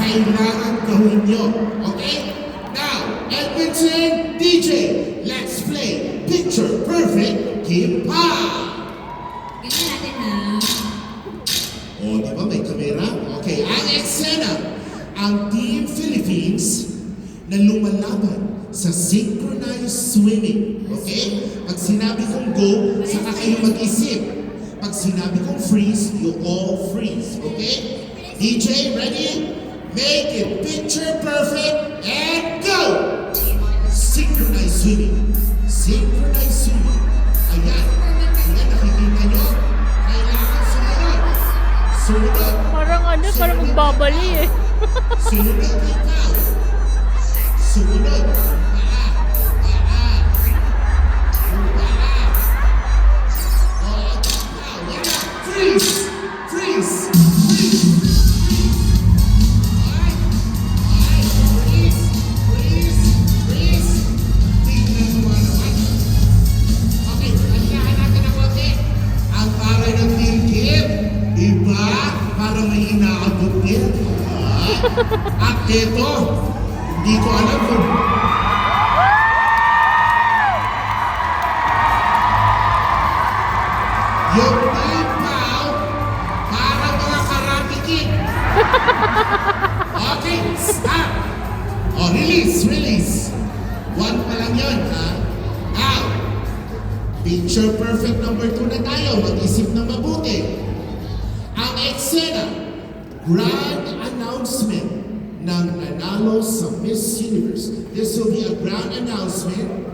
kailangan gawin nyo. Okay? Now, Edmondson, DJ, let's play Picture Perfect Kim Pa! Ganyan natin na. O, di ba may kamera? Okay, ang eksena, ang Team Philippines na lumalaban sa synchronized swimming. Okay? Pag sinabi kong go, saka kayo mag-isip. Pag sinabi kong freeze, you all freeze. Okay? DJ, ready? Make it picture perfect and go! Synchronized swimming. Synchronized swimming. Ayan. Ayan, nakikita nyo? Kailangan sumunod. Sumunod. Parang parang magbabali eh. Sumunod ikaw. Sumunod. Paa. Paa. Paa. O, ikaw. Yan na. Freeze. Freeze. Freeze. Ay. Ay. Freeze. Freeze. Freeze. Tingnan mo naman. Okay, alihahan natin ang konti. Ang para ng Philippine. Diba? Para may inaabot din. At ito, hindi ko alam kung... Yung ipaw, para mga karate kid. Okay, stop. Oh, release, release. One pa lang yun, ha? Now, picture perfect number 2 na tayo. Mag-isip na mabuti. Ang eksena, grand announcement ng nanalo sa Miss Universe. This will be a grand announcement